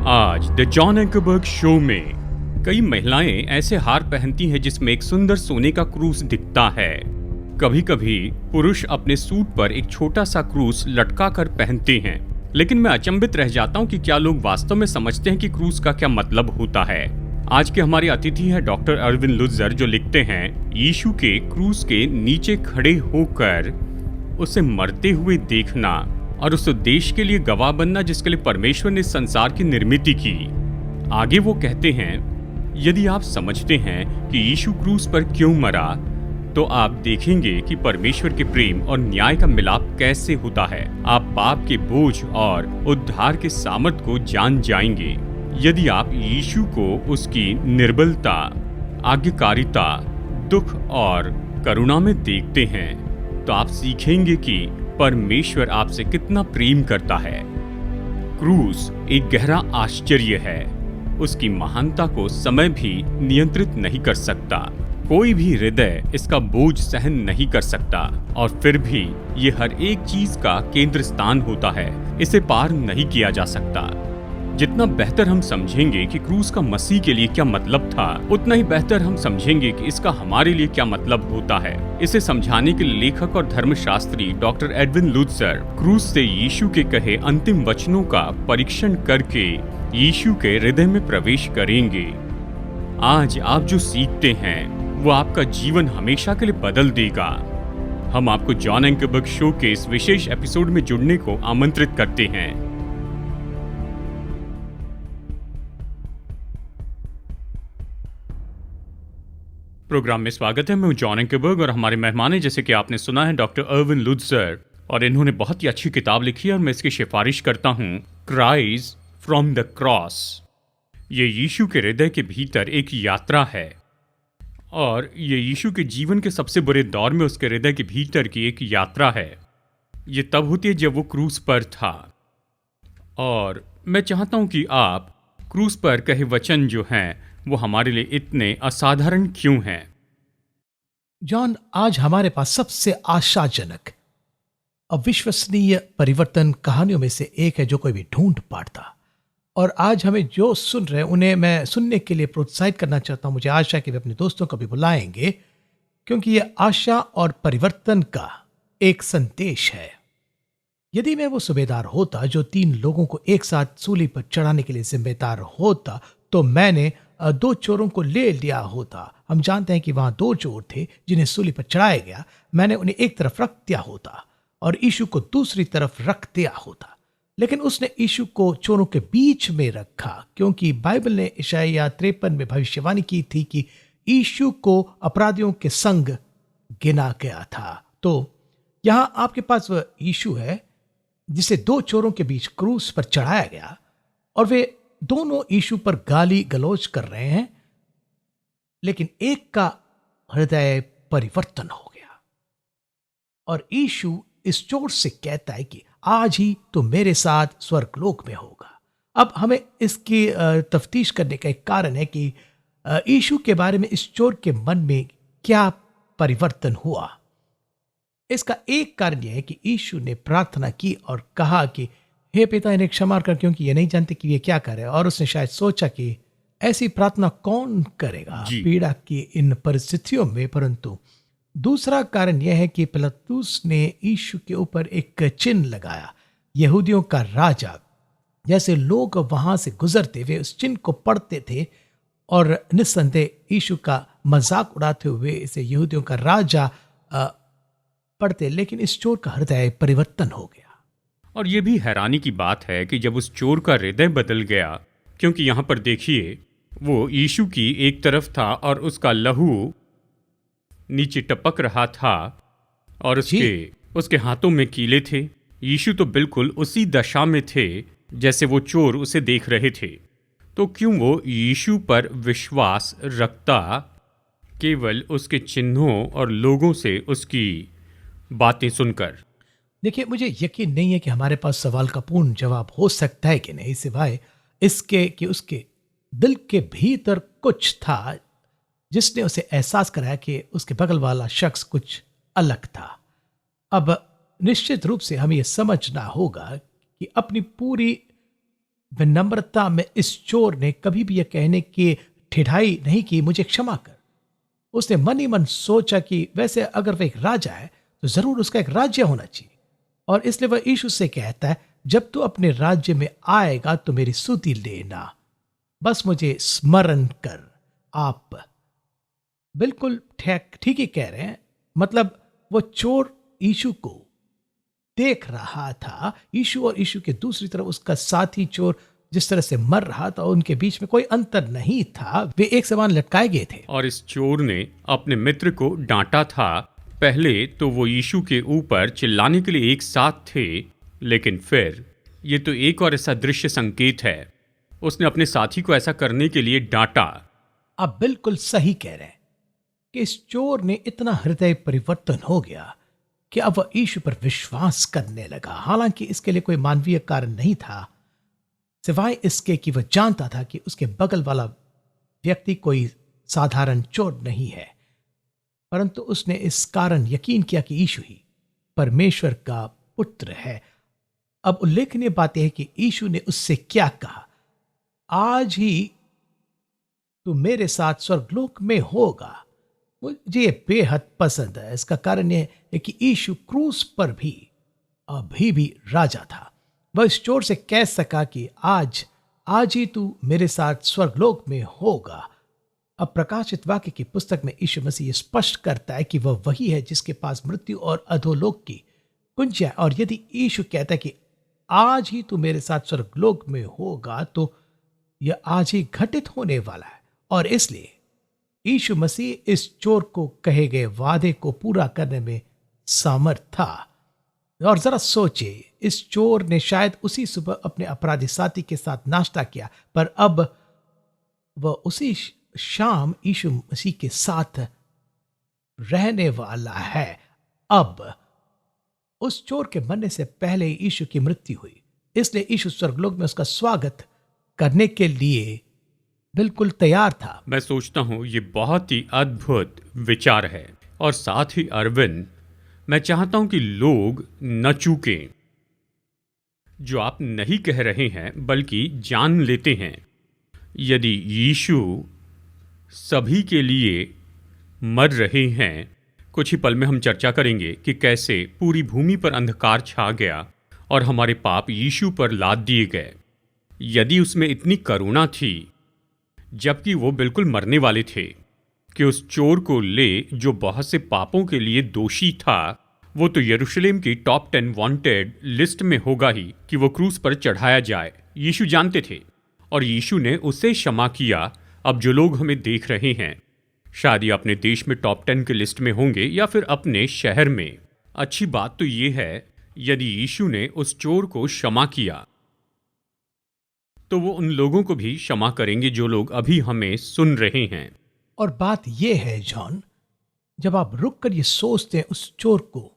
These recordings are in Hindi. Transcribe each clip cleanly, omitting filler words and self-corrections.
आज द जॉन एंकरबर्ग शो में कई महिलाएं ऐसे हार पहनती हैं जिसमें एक सुंदर सोने का क्रूस दिखता है। कभी कभी पुरुष अपने सूट पर एक छोटा सा क्रूस लटका कर पहनते हैं, लेकिन मैं अचंभित रह जाता हूं कि क्या लोग वास्तव में समझते हैं कि क्रूस का क्या मतलब होता है। आज के हमारे अतिथि हैं डॉक्टर अरविंद लुत्ज़र, जो लिखते हैं यीशु के क्रूस के नीचे खड़े होकर उसे मरते हुए देखना और उस उद्देश्य के लिए गवाह बनना जिसके लिए परमेश्वर ने संसार की निर्मित की। आगे वो कहते हैं, यदि आप समझते हैं कि यीशु क्रूस पर क्यों मरा, तो आप देखेंगे कि परमेश्वर के प्रेम और न्याय का मिलाप कैसे होता है। आप पाप के बोझ और उद्धार के सामर्थ को जान जाएंगे। यदि आप यीशु को उसकी निर्बलता, आज्ञाकारिता, दुख और करुणा में देखते हैं, तो आप सीखेंगे कि परमेश्वर आपसे कितना प्रेम करता है। क्रूस एक गहरा आश्चर्य है। उसकी महानता को समय भी नियंत्रित नहीं कर सकता। कोई भी हृदय इसका बोझ सहन नहीं कर सकता, और फिर भी ये हर एक चीज का केंद्र स्थान होता है। इसे पार नहीं किया जा सकता। जितना बेहतर हम समझेंगे कि क्रूस का मसीह के लिए क्या मतलब था, उतना ही बेहतर हम समझेंगे कि इसका हमारे लिए क्या मतलब होता है। इसे समझाने के लिए लेखक और धर्मशास्त्री डॉक्टर एडविन लुत्ज़र क्रूस से यीशु के कहे अंतिम वचनों का परीक्षण करके यीशु के हृदय में प्रवेश करेंगे। आज आप जो सीखते हैं वो आपका जीवन हमेशा के लिए बदल देगा। हम आपको जॉन एंकरबर्ग शो के इस विशेष एपिसोड में जुड़ने को आमंत्रित करते हैं। प्रोग्राम में स्वागत है। मैं जॉन एंकरबर्ग और हमारे मेहमान हैं, जैसे कि आपने सुना है, डॉक्टर अरविंद लुत्ज़र, और इन्होंने बहुत ही अच्छी किताब लिखी है और मैं इसकी सिफारिश करता हूँ, क्राइज फ्रॉम द क्रॉस। ये यीशु के हृदय के भीतर एक यात्रा है, और ये यीशु के जीवन के सबसे बुरे दौर में उसके हृदय के भीतर की एक यात्रा है। ये तब होती है जब वो क्रूस पर था, और मैं चाहता हूँ कि आप क्रूस पर कहे वचन जो हैं वो हमारे लिए इतने असाधारण क्यों हैं। जॉन, आज हमारे पास सबसे आशाजनक, अविश्वसनीय परिवर्तन कहानियों में से एक है जो कोई भी ढूंढ पाता। और आज हमें जो सुन रहे हैं उन्हें मैं सुनने के लिए प्रोत्साहित करना चाहता हूं। मुझे आशा है कि वे अपने दोस्तों को भी बुलाएंगे, क्योंकि यह आशा और परिवर्तन का एक संदेश है। यदि मैं वो सूबेदार होता जो 3 लोगों को एक साथ सूली पर चढ़ाने के लिए जिम्मेदार होता, तो मैंने 2 चोरों को ले लिया होता। हम जानते हैं कि वहां 2 चोर थे जिन्हें सूली पर चढ़ाया गया। मैंने उन्हें एक तरफ रख दिया होता और यीशु को दूसरी तरफ रख दिया होता। लेकिन उसने यीशु को चोरों के बीच में रखा, क्योंकि बाइबल ने यशायाह 53 में भविष्यवाणी की थी कि यीशु को अपराधियों के संग गिना गया था। तो यहां आपके पास वह यीशु है जिसे 2 चोरों के बीच क्रूस पर चढ़ाया गया, और वे दोनों यीशु पर गाली गलौज कर रहे हैं, लेकिन एक का हृदय परिवर्तन हो गया। और यीशु इस चोर से कहता है कि आज ही तो मेरे साथ स्वर्गलोक में होगा। अब हमें इसकी तफ्तीश करने का एक कारण है कि यीशु के बारे में इस चोर के मन में क्या परिवर्तन हुआ। इसका एक कारण यह है कि यीशु ने प्रार्थना की और कहा कि हे पिता, इन्हें क्षमा कर, क्योंकि ये नहीं जानते कि ये क्या करे। और उसने शायद सोचा कि ऐसी प्रार्थना कौन करेगा पीड़ा की इन परिस्थितियों में। परंतु दूसरा कारण यह है कि पिलातुस ने यीशु के ऊपर एक चिन्ह लगाया, यहूदियों का राजा। जैसे लोग वहां से गुजरते हुए उस चिन्ह को पढ़ते थे और निस्संदेह यीशु का मजाक उड़ाते हुए इसे यहूदियों का राजा पढ़ते। लेकिन इस चोर का हृदय परिवर्तन हो गया। और ये भी हैरानी की बात है कि जब उस चोर का हृदय बदल गया, क्योंकि यहाँ पर देखिए, वो यीशु की एक तरफ था और उसका लहू नीचे टपक रहा था, और उसके हाथों में कीले थे। यीशु तो बिल्कुल उसी दशा में थे जैसे वो चोर उसे देख रहे थे। तो क्यों वो यीशु पर विश्वास रखता, केवल उसके चिन्हों और लोगों से उसकी बातें सुनकर? देखिए, मुझे यकीन नहीं है कि हमारे पास सवाल का पूर्ण जवाब हो सकता है कि नहीं, सिवाय इसके कि उसके दिल के भीतर कुछ था जिसने उसे एहसास कराया कि उसके बगल वाला शख्स कुछ अलग था। अब निश्चित रूप से हमें यह समझना होगा कि अपनी पूरी विनम्रता में इस चोर ने कभी भी यह कहने की ठिठाई नहीं की, मुझे क्षमा कर। उसने मन ही मन सोचा कि वैसे अगर वह एक राजा है तो जरूर उसका एक राज्य होना चाहिए, और इसलिए वह यीशु से कहता है, जब तू अपने राज्य में आएगा तो मेरी स्तुति लेना, बस मुझे स्मरण कर। आप बिल्कुल ठीक ही कह रहे हैं। मतलब वो चोर यीशु को देख रहा था, यीशु और यीशु के दूसरी तरफ उसका साथी चोर जिस तरह से मर रहा था, उनके बीच में कोई अंतर नहीं था, वे एक समान लटकाए गए थे। और इस चोर ने अपने मित्र को डांटा था। पहले तो वो यीशु के ऊपर चिल्लाने के लिए एक साथ थे, लेकिन फिर ये तो एक और ऐसा दृश्य संकेत है, उसने अपने साथी को ऐसा करने के लिए डांटा। आप बिल्कुल सही कह रहे हैं कि इस चोर ने इतना हृदय परिवर्तन हो गया कि अब वह यीशु पर विश्वास करने लगा। हालांकि इसके लिए कोई मानवीय कारण नहीं था, सिवाय इसके कि वह जानता था कि उसके बगल वाला व्यक्ति कोई साधारण चोर नहीं है, परंतु उसने इस कारण यकीन किया कि यीशु ही परमेश्वर का पुत्र है। अब उल्लेखनीय बात यह है कि यीशु ने उससे क्या कहा, आज ही तू मेरे साथ स्वर्गलोक में होगा। मुझे ये बेहद पसंद है। इसका कारण यह है कि यीशु क्रूस पर भी अभी भी राजा था। वह इस चोर से कह सका कि आज ही तू मेरे साथ स्वर्गलोक में होगा। अब प्रकाशित वाक्य की पुस्तक में यीशु मसीह स्पष्ट करता है कि वह वही है जिसके पास मृत्यु और अधोलोक की कुंजियां, और यदि यीशु कहता है कि आज ही तू मेरे साथ स्वर्गलोक में होगा, तो यह आज ही घटित होने वाला है। और इसलिए यीशु मसीह इस चोर को कहे गए वादे को पूरा करने में सामर्थ था। और जरा सोचे, इस चोर ने शायद उसी सुबह अपने अपराधी साथी के साथ नाश्ता किया, पर अब वह उसी शाम यीशु मसीह के साथ रहने वाला है। अब उस चोर के मरने से पहले यीशु की मृत्यु हुई, इसलिए यीशु स्वर्गलोक में उसका स्वागत करने के लिए बिल्कुल तैयार था। मैं सोचता हूँ ये बहुत ही अद्भुत विचार है। और साथ ही अरविंद, मैं चाहता हूं कि लोग न चूकें। जो आप नहीं कह रहे हैं बल्कि जान लेते हैं। यदि यीशु सभी के लिए मर रहे हैं, कुछ ही पल में हम चर्चा करेंगे कि कैसे पूरी भूमि पर अंधकार छा गया और हमारे पाप यीशु पर लाद दिए गए। यदि उसमें इतनी करुणा थी, जबकि वो बिल्कुल मरने वाले थे, कि उस चोर को ले जो बहुत से पापों के लिए दोषी था, वो तो यरूशलेम की टॉप 10 वांटेड लिस्ट में होगा ही कि वो क्रूस पर चढ़ाया जाए। यीशु जानते थे और यीशु ने उसे क्षमा किया। अब जो लोग हमें देख रहे हैं, शायद ये अपने देश में टॉप 10 की लिस्ट में होंगे या फिर अपने शहर में। अच्छी बात तो ये है, यदि यीशु ने उस चोर को क्षमा किया तो वो उन लोगों को भी क्षमा करेंगे जो लोग अभी हमें सुन रहे हैं। और बात यह है जॉन, जब आप रुक कर ये सोचते हैं, उस चोर को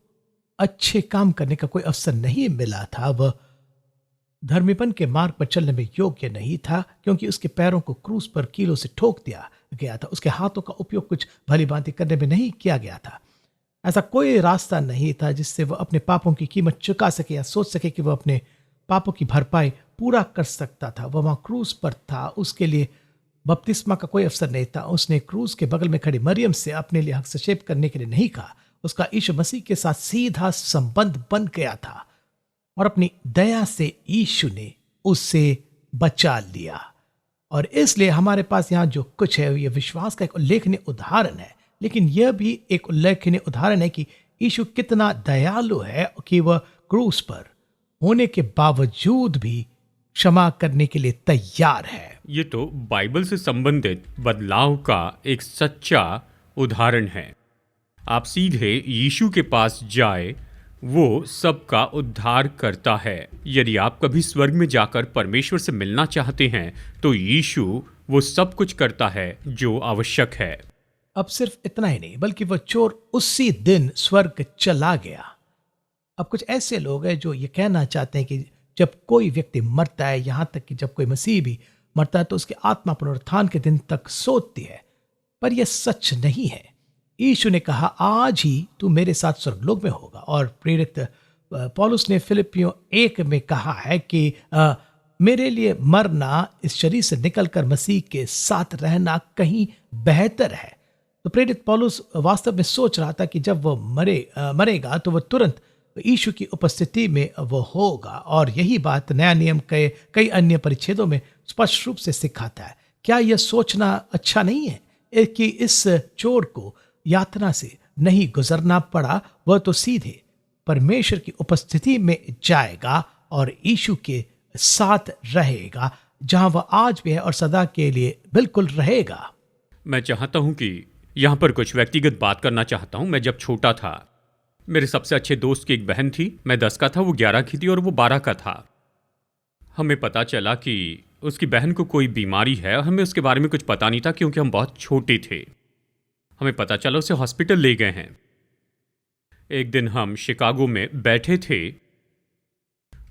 अच्छे काम करने का कोई अवसर नहीं मिला था। वह धर्मीपन के मार्ग पर चलने में योग्य नहीं था, क्योंकि उसके पैरों को क्रूस पर कीलों से ठोक दिया गया था। उसके हाथों का उपयोग कुछ भली भांति करने में नहीं किया गया था। ऐसा कोई रास्ता नहीं था जिससे वह अपने पापों की कीमत चुका सके या सोच सके कि वह अपने पापों की भरपाई पूरा कर सकता था। वह वहां क्रूस पर था, उसके लिए बपतिस्मा का कोई अवसर नहीं था। उसने क्रूस के बगल में खड़ी मरियम से अपने लिए हस्तक्षेप करने के लिए नहीं कहा। उसका यीशु मसीह के साथ सीधा संबंध बन गया था और अपनी दया से यीशु ने उससे बचा लिया। और इसलिए हमारे पास यहाँ जो कुछ है, यह विश्वास का एक उल्लेखनीय उदाहरण है, लेकिन यह भी एक उल्लेखनीय उदाहरण है कि यीशु कितना दयालु है कि वह क्रूस पर होने के बावजूद भी क्षमा करने के लिए तैयार है। ये तो बाइबल से संबंधित बदलाव का एक सच्चा उदाहरण है। आप सीधे यीशु के पास जाए, वो सबका उद्धार करता है। यदि आप कभी स्वर्ग में जाकर परमेश्वर से मिलना चाहते हैं, तो यीशु वो सब कुछ करता है जो आवश्यक है। अब सिर्फ इतना ही नहीं, बल्कि वह चोर उसी दिन स्वर्ग चला गया। अब कुछ ऐसे लोग हैं जो ये कहना चाहते हैं कि जब कोई व्यक्ति मरता है, यहां तक कि जब कोई मसीह भी मरता है, तो उसकी आत्मा पुनरुत्थान के दिन तक सोती है। पर यह सच नहीं है। यीशु ने कहा, आज ही तू मेरे साथ स्वर्गलोक में होगा। और प्रेरित पौलुस ने फिलिपियों 1 में कहा है कि मेरे लिए मरना, इस शरीर से निकलकर मसीह के साथ रहना कहीं बेहतर है। तो प्रेरित पौलुस वास्तव में सोच रहा था कि जब वो मरेगा तो वो तुरंत यीशु की उपस्थिति में वो होगा। और यही बात नया नियम के कई अन्य परिच्छेदों में स्पष्ट रूप से सिखाता है। क्या यह सोचना अच्छा नहीं है कि इस चोर को यातना से नहीं गुजरना पड़ा, वह तो सीधे परमेश्वर की उपस्थिति में जाएगा और यीशु के साथ रहेगा, जहां वह आज भी है और सदा के लिए बिल्कुल रहेगा। मैं चाहता हूं कि यहां पर कुछ व्यक्तिगत बात करना चाहता हूं। मैं जब छोटा था, मेरे सबसे अच्छे दोस्त की एक बहन थी। मैं 10 का था, वो 11 की थी और वो 12 का था। हमें पता चला कि उसकी बहन को कोई बीमारी है और हमें उसके बारे में कुछ पता नहीं था क्योंकि हम बहुत छोटे थे। हमें पता चला उसे हॉस्पिटल ले गए हैं। एक दिन हम शिकागो में बैठे थे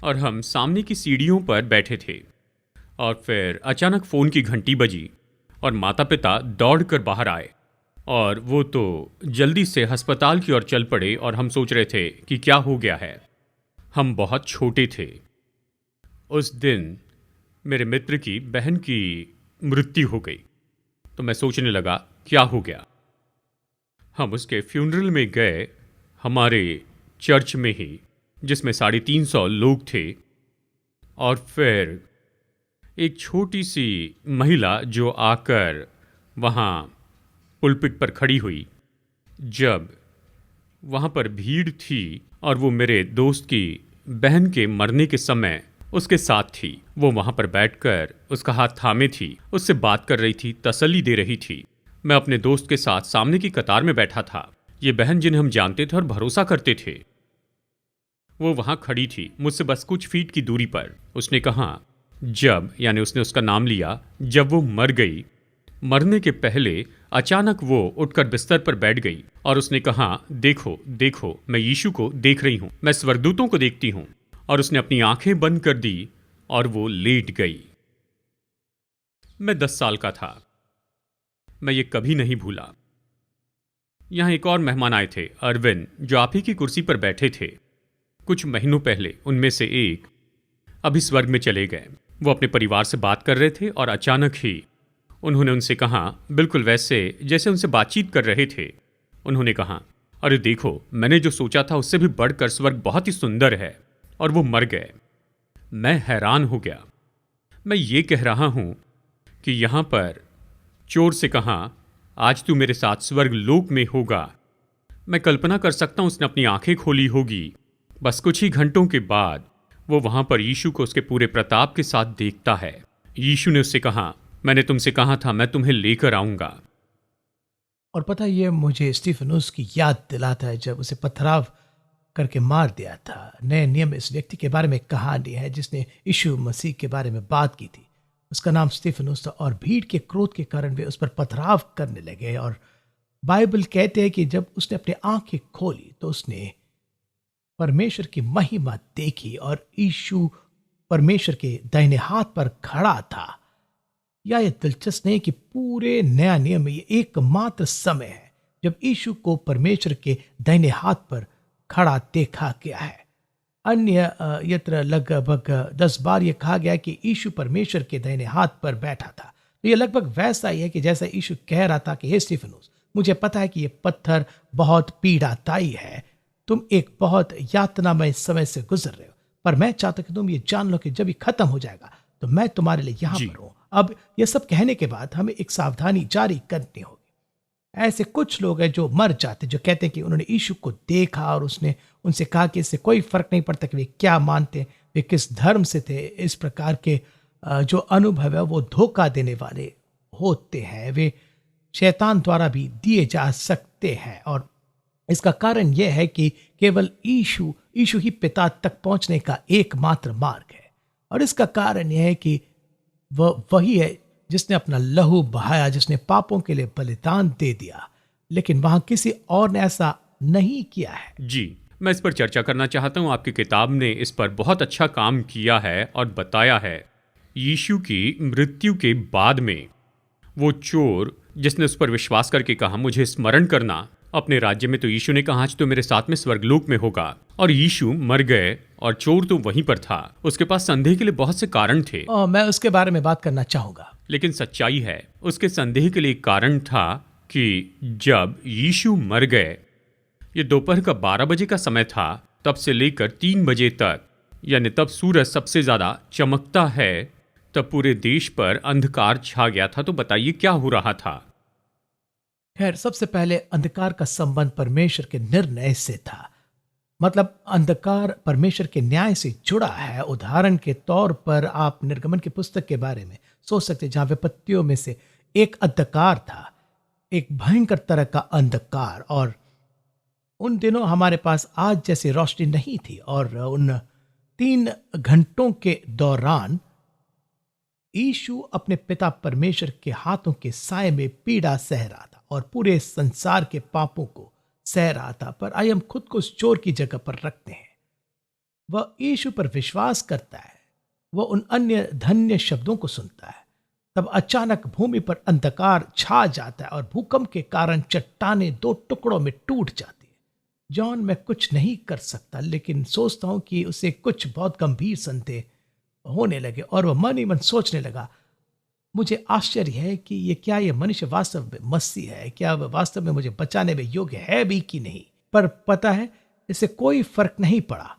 और हम सामने की सीढ़ियों पर बैठे थे और फिर अचानक फ़ोन की घंटी बजी और माता पिता दौड़कर बाहर आए और वो तो जल्दी से अस्पताल की ओर चल पड़े और हम सोच रहे थे कि क्या हो गया है। हम बहुत छोटे थे। उस दिन मेरे मित्र की बहन की मृत्यु हो गई। तो मैं सोचने लगा क्या हो गया। हम उसके फ्यूनरल में गए, हमारे चर्च में ही, जिसमें 350 लोग थे। और फिर एक छोटी सी महिला जो आकर वहाँ पुलपिट पर खड़ी हुई। जब वहाँ पर भीड़ थी और वो मेरे दोस्त की बहन के मरने के समय उसके साथ थी, वो वहाँ पर बैठकर उसका हाथ थामे थी, उससे बात कर रही थी, तसल्ली दे रही थी। मैं अपने दोस्त के साथ सामने की कतार में बैठा था। ये बहन जिन्हें हम जानते थे और भरोसा करते थे, वो वहाँ खड़ी थी मुझसे बस कुछ फीट की दूरी पर। उसने कहा, जब, यानी उसने उसका नाम लिया, जब वो मर गई, मरने के पहले अचानक वो उठकर बिस्तर पर बैठ गई और उसने कहा, देखो देखो, मैं यीशु को देख रही हूँ, मैं स्वर्गदूतों को देखती हूँ। और उसने अपनी आंखें बंद कर दी और वो लेट गई। मैं 10 साल का था। मैं ये कभी नहीं भूला। यहां एक और मेहमान आए थे, अरविंद, जो आप ही की कुर्सी पर बैठे थे। कुछ महीनों पहले उनमें से एक अभी स्वर्ग में चले गए। वो अपने परिवार से बात कर रहे थे और अचानक ही उन्होंने उनसे कहा, बिल्कुल वैसे जैसे उनसे बातचीत कर रहे थे। उन्होंने कहा, अरे देखो, मैंने जो सोचा था उससे भी बढ़कर स्वर्ग बहुत ही सुंदर है। और वो मर गए। मैं हैरान हो गया। मैं ये कह रहा हूं कि यहां पर चोर से कहा, आज तू मेरे साथ स्वर्ग लोक में होगा। मैं कल्पना कर सकता हूं उसने अपनी आंखें खोली होगी। बस कुछ ही घंटों के बाद वो वहां पर यीशु को उसके पूरे प्रताप के साथ देखता है। यीशु ने उससे कहा, मैंने तुमसे कहा था मैं तुम्हें लेकर आऊंगा। और पता है, ये मुझे स्टीफनुस की याद दिलाता है जब उसे पथराव करके मार दिया था। नए नियम में इस व्यक्ति के बारे में कहानी है जिसने यीशु मसीह के बारे में बात की थी। उसका नाम स्टीफनुस था और भीड़ के क्रोध के कारण वे उस पर पथराव करने लगे। और बाइबल कहते हैं कि जब उसने अपनी आंखें खोली तो उसने परमेश्वर की महिमा देखी और यीशु परमेश्वर के दाहिने हाथ पर खड़ा था। या ये दिलचस्प नहीं कि पूरे नया नियम में ये एकमात्र समय है जब यीशु को परमेश्वर के दाहिने हाथ पर खड़ा देखा गया है। अन्य यत्र लगभग 10 बार यह कहा गया कि यीशु परमेश्वर के दाहिने हाथ पर बैठा था। तो यह लगभग वैसा ही है कि जैसा यीशु कह रहा था कि हे स्टीफनुस, मुझे पता है कि यह पत्थर बहुत पीड़ादायी है, तुम एक बहुत यातनामय समय से गुजर रहे हो, पर मैं चाहता कि तुम ये जान लो कि जब ये खत्म हो जाएगा तो मैं तुम्हारे लिए यहाँ पर हूँ। अब ये सब कहने के बाद हमें एक सावधानी जारी करनी होगी। ऐसे कुछ लोग हैं जो मर जाते, जो कहते हैं कि उन्होंने यीशु को देखा और उसने उनसे कहा कि इससे कोई फर्क नहीं पड़ता कि वे क्या मानते हैं, वे किस धर्म से थे। इस प्रकार के जो अनुभव है वो धोखा देने वाले होते हैं, वे शैतान द्वारा भी दिए जा सकते हैं। और इसका कारण यह है कि केवल यीशु ही पिता तक पहुंचने का एकमात्र मार्ग है। और इसका कारण यह है कि वह वही है जिसने अपना लहू बहाया, जिसने पापों के लिए बलिदान दे दिया, लेकिन वहां किसी और ने ऐसा नहीं किया है। जी, मैं इस पर चर्चा करना चाहता हूँ। आपकी किताब ने इस पर बहुत अच्छा काम किया है और बताया है। यीशु की मृत्यु के बाद में वो चोर जिसने उस पर विश्वास करके कहा, मुझे स्मरण करना अपने राज्य में तो यीशु ने कहा आज तो मेरे साथ में स्वर्गलोक में होगा, और यीशु मर गए और चोर तो वहीं पर था। उसके पास संदेह के लिए बहुत से कारण थे। मैं उसके बारे में बात करना चाहूंगा। लेकिन सच्चाई है उसके संदेह के लिए एक कारण था कि जब यीशु मर गए, ये दोपहर का 12 बजे का समय था, तब से लेकर 3 बजे तक, यानी तब सूरज सबसे ज्यादा चमकता है, तब पूरे देश पर अंधकार छा गया था। तो बताइए क्या हो रहा था? खैर, सबसे पहले अंधकार का संबंध परमेश्वर के निर्णय से था। मतलब अंधकार परमेश्वर के न्याय से जुड़ा है। उदाहरण के तौर पर आप निर्गमन की पुस्तक के बारे में सोच सकते हैं, जहां विपत्तियों में से एक अंधकार था, एक भयंकर तरह का अंधकार। और उन दिनों हमारे पास आज जैसी रोशनी नहीं थी, और उन 3 घंटों के दौरान यीशु अपने पिता परमेश्वर के हाथों के साए में पीड़ा सह रहा था और पूरे संसार के पापों को सह रहा था। पर आइए हम खुद को उस चोर की जगह पर रखते हैं। वह यीशु पर विश्वास करता है, वह उन अन्य धन्य शब्दों को सुनता है। तब अचानक भूमि पर अंधकार छा जाता है और भूकंप के कारण चट्टानें 2 टुकड़ों में टूट जाती है। जॉन, मैं कुछ नहीं कर सकता, लेकिन सोचता हूं कि उसे कुछ बहुत गंभीर संदेह होने लगे और वह मन ही मन सोचने लगा, मुझे आश्चर्य है कि ये मनुष्य वास्तव में मसीह है? क्या वह वास्तव में मुझे बचाने में योग्य है भी कि नहीं? पर पता है, इससे कोई फर्क नहीं पड़ा,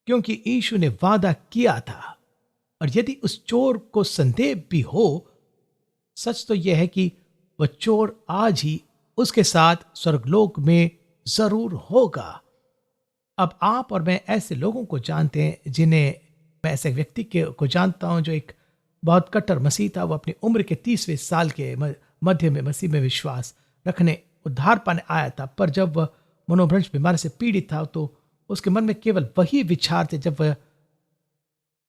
क्योंकि यीशु ने वादा किया था। और यदि उस चोर को संदेह भी हो, सच तो यह है कि वह चोर आज ही उसके साथ स्वर्गलोक में जरूर होगा। अब आप और मैं ऐसे लोगों को जानते हैं, जिन्हें मैं ऐसे व्यक्ति को जानता हूं जो एक बहुत कट्टर मसीह था। वो अपनी उम्र के 30वें साल के मध्य में मसीह में विश्वास रखने उद्धार पाने आया था। पर जब वह मनोभ्रंश बीमारी से पीड़ित था, तो उसके मन में केवल वही विचार थे। जब वह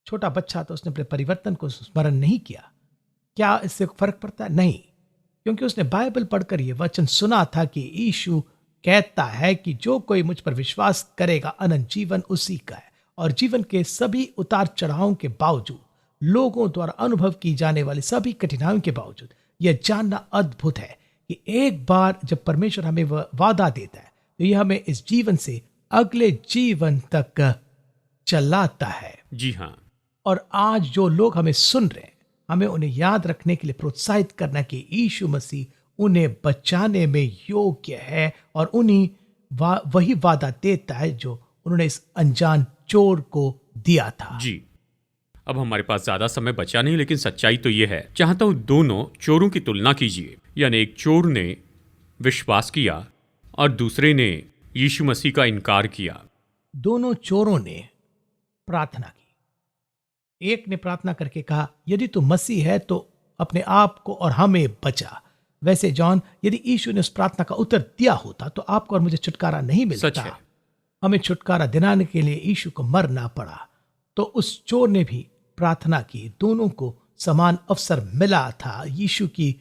छोटा बच्चा था, उसने अपने परिवर्तन को स्मरण नहीं किया। क्या इससे फर्क पड़ता है? नहीं, क्योंकि उसने बाइबल पढ़कर यह वचन सुना था कि यीशु कहता है कि जो कोई मुझ पर विश्वास करेगा, अनंत जीवन उसी का है। और जीवन के सभी उतार चढ़ावों के बावजूद, लोगों द्वारा अनुभव की जाने वाली सभी कठिनाइयों के बावजूद, यह जानना अद्भुत है कि एक बार जब परमेश्वर हमें वह वादा देता है, तो यह हमें इस जीवन से अगले जीवन तक चलाता है। जी हाँ। और आज जो लोग हमें सुन रहे हैं, हमें उन्हें याद रखने के लिए प्रोत्साहित करना कि यीशु मसीह उन्हें बचाने में योग्य है, और उन्हीं वही वादा देता है जो उन्होंने इस अनजान चोर को दिया था। जी, अब हमारे पास ज्यादा समय बचा नहीं, लेकिन सच्चाई तो यह है, चाहता हूं दोनों चोरों की तुलना कीजिए। यानी एक चोर ने विश्वास किया और दूसरे ने यीशु मसीह का इनकार किया। दोनों चोरों ने प्रार्थना की। एक ने प्रार्थना करके कहा, यदि तू मसीह है तो अपने आप को और हमें बचा। वैसे जॉन, यदि यीशु ने उस प्रार्थना का उत्तर दिया होता, तो आपको और मुझे छुटकारा नहीं मिलता। सच है। हमें छुटकारा दिलाने के लिए यीशु को मरना पड़ा। तो उस चोर ने भी प्रार्थना की, दोनों को समान अवसर मिला था। यीशु की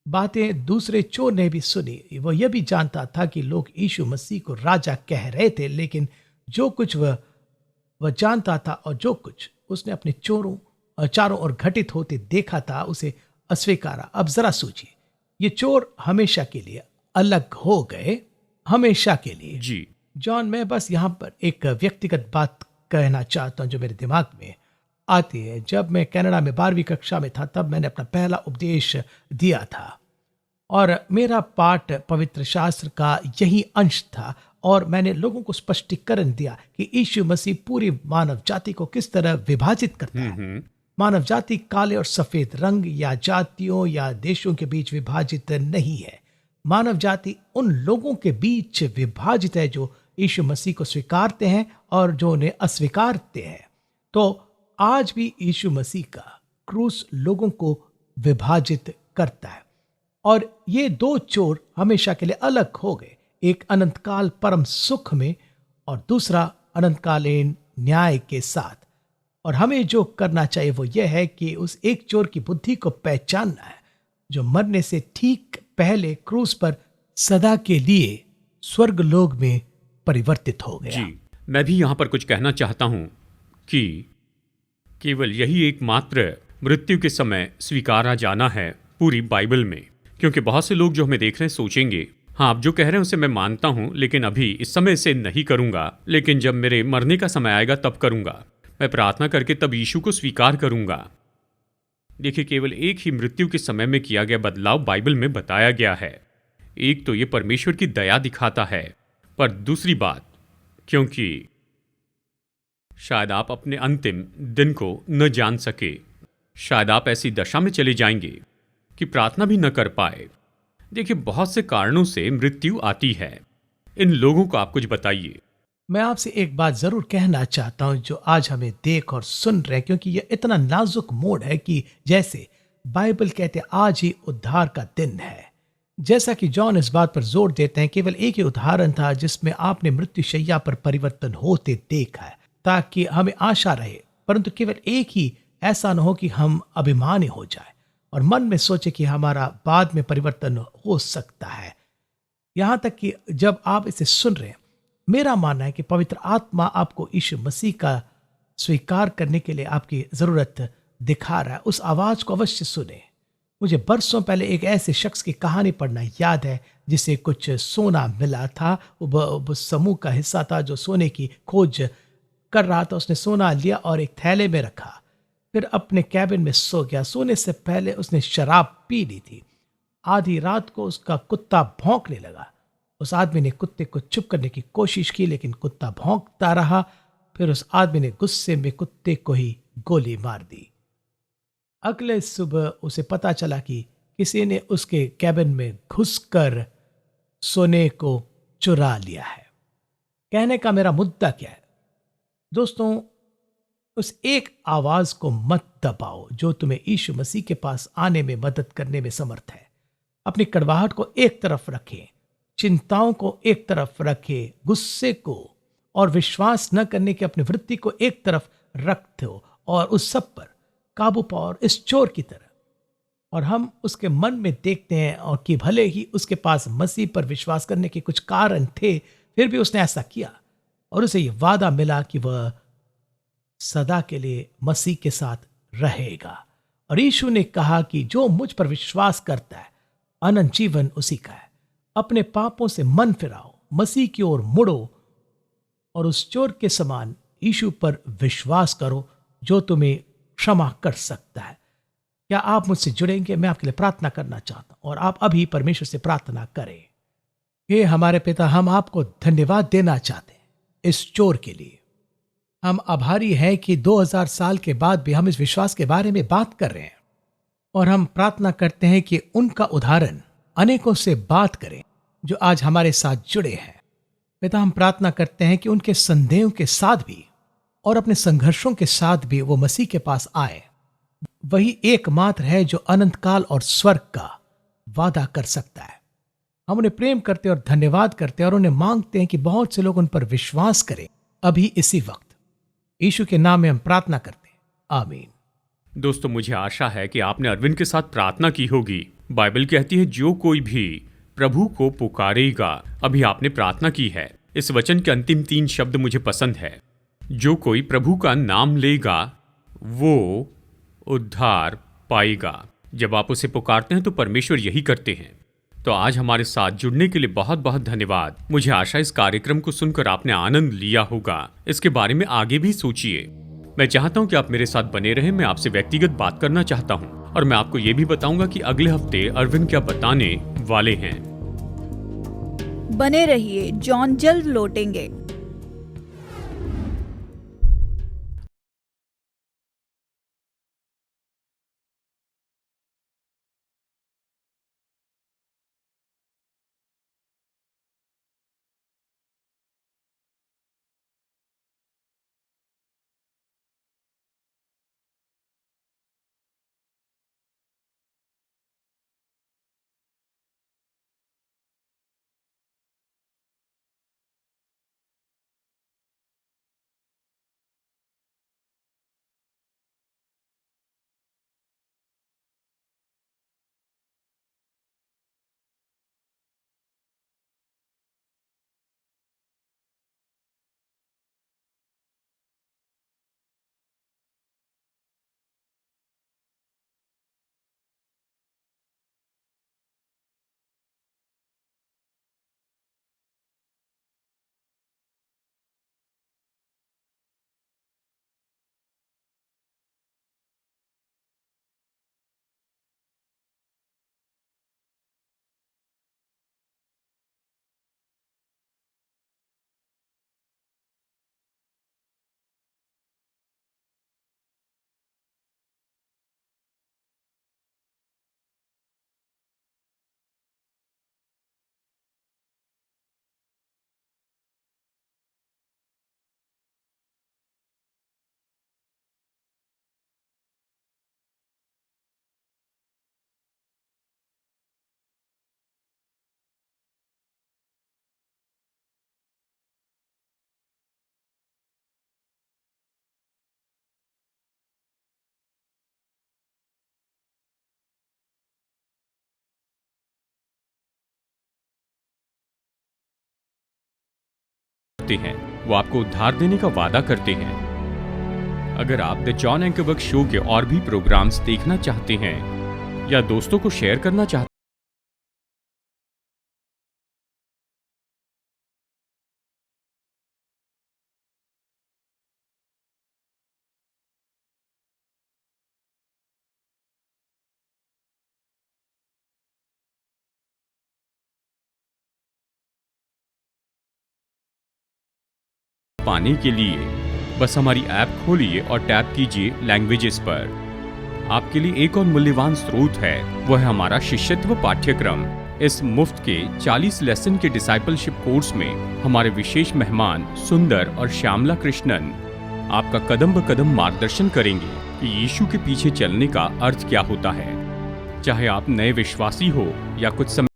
बातें दूसरे चोर ने भी सुनी। वह यह भी जानता था कि लोग यीशु मसीह को राजा कह रहे थे, लेकिन जो कुछ वह जानता था और जो कुछ उसने अपने चारों ओर घटित होते देखा था, उसे अस्वीकारा। अब जरा सोचिए, ये चोर हमेशा के लिए अलग हो गए, हमेशा के लिए। जी जॉन, मैं बस यहाँ पर एक व्यक्तिगत बात कहना चाहता हूँ जो मेरे दिमाग में आती है। जब मैं कनाडा में 12वीं कक्षा में था, तब मैंने अपना पहला उपदेश दिया था, और मेरा पाठ पवित्र शास्त्र का यही अंश था। और मैंने लोगों को स्पष्टीकरण दिया कि यीशु मसीह पूरी मानव जाति को किस तरह विभाजित करता है। मानव जाति काले और सफेद रंग या जातियों या देशों के बीच विभाजित नहीं है। मानव जाति उन लोगों के बीच विभाजित है जो यीशु मसीह को स्वीकारते हैं और जो उन्हें अस्वीकारते हैं। तो आज भी यीशु मसीह का क्रूस लोगों को विभाजित करता है। और ये 2 चोर हमेशा के लिए अलग हो गए, एक अनंतकाल परम सुख में और दूसरा अनंतकालीन न्याय के साथ। और हमें जो करना चाहिए वो यह है कि उस एक चोर की बुद्धि को पहचानना है, जो मरने से ठीक पहले क्रूस पर सदा के लिए स्वर्गलोक में परिवर्तित हो गया। जी, मैं भी यहाँ पर कुछ कहना चाहता हूँ कि केवल यही एकमात्र मृत्यु के समय स्वीकारा जाना है पूरी बाइबल में। क्योंकि बहुत से लोग जो हमें देख रहे हैं सोचेंगे हाँ, आप जो कह रहे हैं उसे मैं मानता हूँ, लेकिन अभी इस समय इसे नहीं करूँगा। लेकिन जब मेरे मरने का समय आएगा तब करूँगा। मैं प्रार्थना करके तब यीशु को स्वीकार करूँगा। देखिए, केवल एक ही मृत्यु के समय में किया गया बदलाव बाइबल में बताया गया है। एक तो ये परमेश्वर की दया दिखाता है, पर दूसरी बात, क्योंकि शायद आप अपने अंतिम दिन को न जान सके, शायद आप ऐसी दशा में चले जाएंगे कि प्रार्थना भी न कर पाए। देखिए, बहुत से कारणों से मृत्यु आती है। इन लोगों को आप कुछ बताइए। मैं आपसे एक बात जरूर कहना चाहता हूं जो आज हमें देख और सुन रहे हैं, क्योंकि यह इतना नाजुक मोड़ है कि जैसे बाइबल कहते हैं आज ही उद्धार का दिन है। जैसा कि जॉन इस बात पर जोर देते हैं, केवल एक ही उदाहरण था जिसमें आपने मृत्युशैया पर परिवर्तन होते देखा है, ताकि हमें आशा रहे। परंतु केवल एक ही ऐसा न हो कि हम अभिमानी हो जाए और मन में सोचे कि हमारा बाद में परिवर्तन हो सकता है। यहां तक कि जब आप इसे सुन रहे हैं, मेरा मानना है कि पवित्र आत्मा आपको यीशु मसीह का स्वीकार करने के लिए आपकी जरूरत दिखा रहा है। उस आवाज को अवश्य सुने। मुझे बरसों पहले एक ऐसे शख्स की कहानी पढ़ना याद है जिसे कुछ सोना मिला था। वो समूह का हिस्सा था जो सोने की खोज कर रहा था। उसने सोना लिया और एक थैले में रखा, फिर अपने कैबिन में सो गया। सोने से पहले उसने शराब पी ली थी। आधी रात को उसका कुत्ता भौंकने लगा। उस आदमी ने कुत्ते को चुप करने की कोशिश की, लेकिन कुत्ता भौंकता रहा। फिर उस आदमी ने गुस्से में कुत्ते को ही गोली मार दी। अगले सुबह उसे पता चला कि किसी ने उसके कैबिन में घुसकर सोने को चुरा लिया है। कहने का मेरा मुद्दा क्या है दोस्तों? उस एक आवाज को मत दबाओ जो तुम्हें यीशु मसीह के पास आने में मदद करने में समर्थ है। अपनी कड़वाहट को एक तरफ रखें, चिंताओं को एक तरफ रखें, गुस्से को और विश्वास न करने की अपनी वृत्ति को एक तरफ रखते हो और उस सब पर काबू पाओ। और इस चोर की तरह, और हम उसके मन में देखते हैं और कि भले ही उसके पास मसीह पर विश्वास करने के कुछ कारण थे, फिर भी उसने ऐसा किया और उसे यह वादा मिला कि वह सदा के लिए मसीह के साथ रहेगा। और यीशु ने कहा कि जो मुझ पर विश्वास करता है अनंत जीवन उसी का है। अपने पापों से मन फिराओ, मसीह की ओर मुड़ो और उस चोर के समान यीशु पर विश्वास करो जो तुम्हें क्षमा कर सकता है। क्या आप मुझसे जुड़ेंगे? मैं आपके लिए प्रार्थना करना चाहता हूं और आप अभी परमेश्वर से प्रार्थना करें। हे हमारे पिता, हम आपको धन्यवाद देना चाहते हैं इस चोर के लिए। हम आभारी हैं कि 2000 साल के बाद भी हम इस विश्वास के बारे में बात कर रहे हैं और हम प्रार्थना करते हैं कि उनका उदाहरण अनेकों से बात करें जो आज हमारे साथ जुड़े हैं। पिता, हम प्रार्थना करते हैं कि उनके संदेहों के साथ भी और अपने संघर्षों के साथ भी वो मसीह के पास आए। वही एकमात्र है जो अनंत काल और स्वर्ग का वादा कर सकता है। हम उन्हें प्रेम करते और धन्यवाद करते और उन्हें मांगते हैं कि बहुत से लोग उन पर विश्वास करें अभी इसी वक्त। यीशु के नाम में हम प्रार्थना करते हैं, आमीन। दोस्तों, मुझे आशा है कि आपने अरविंद के साथ प्रार्थना की होगी। बाइबल कहती है जो कोई भी प्रभु को पुकारेगा। अभी आपने प्रार्थना की है। इस वचन के अंतिम 3 शब्द मुझे पसंद है। जो कोई प्रभु का नाम लेगा वो उद्धार पाएगा। जब आप उसे पुकारते हैं तो परमेश्वर यही करते हैं। तो आज हमारे साथ जुड़ने के लिए बहुत बहुत धन्यवाद। मुझे आशा इस कार्यक्रम को सुनकर आपने आनंद लिया होगा। इसके बारे में आगे भी सोचिए। मैं चाहता हूं कि आप मेरे साथ बने रहें। मैं आपसे व्यक्तिगत बात करना चाहता हूं और मैं आपको यह भी बताऊंगा कि अगले हफ्ते अरविंद क्या बताने वाले हैं। बने रहिए, जॉन जल्द लौटेंगे। करते हैं, वो आपको उद्धार देने का वादा करते हैं। अगर आप द जॉन एंकरबर्ग शो के और भी प्रोग्राम्स देखना चाहते हैं या दोस्तों को शेयर करना चाहते पाने के लिए बस हमारी ऐप खोलिए और टैप कीजिए लैंग्वेजेस पर। आपके लिए एक और मूल्यवान स्रोत है, वो है हमारा शिष्यत्व पाठ्यक्रम। इस मुफ्त के 40 लेसन के डिसाइपलशिप कोर्स में हमारे विशेष मेहमान सुंदर और श्यामला कृष्णन आपका कदम ब कदम मार्गदर्शन करेंगे कि यीशु के पीछे चलने का अर्थ क्या होता है। चाहे आप नए विश्वासी हो या कुछ समय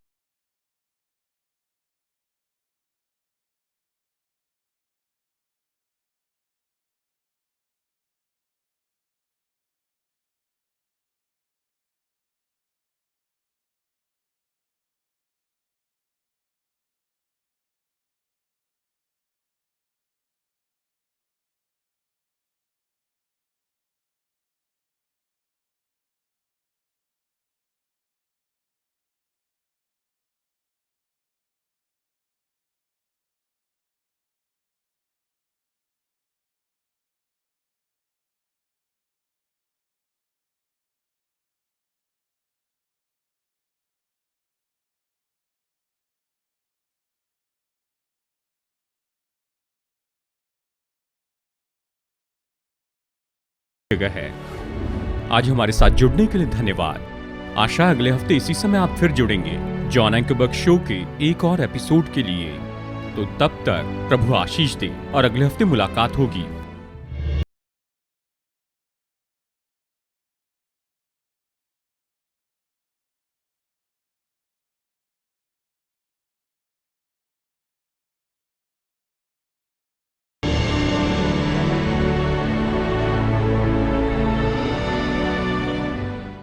जगह है। आज हमारे साथ जुड़ने के लिए धन्यवाद। आशा है अगले हफ्ते इसी समय आप फिर जुड़ेंगे जॉन एंकरबर्ग शो के एक और एपिसोड के लिए। तो तब तक प्रभु आशीष दे और अगले हफ्ते मुलाकात होगी।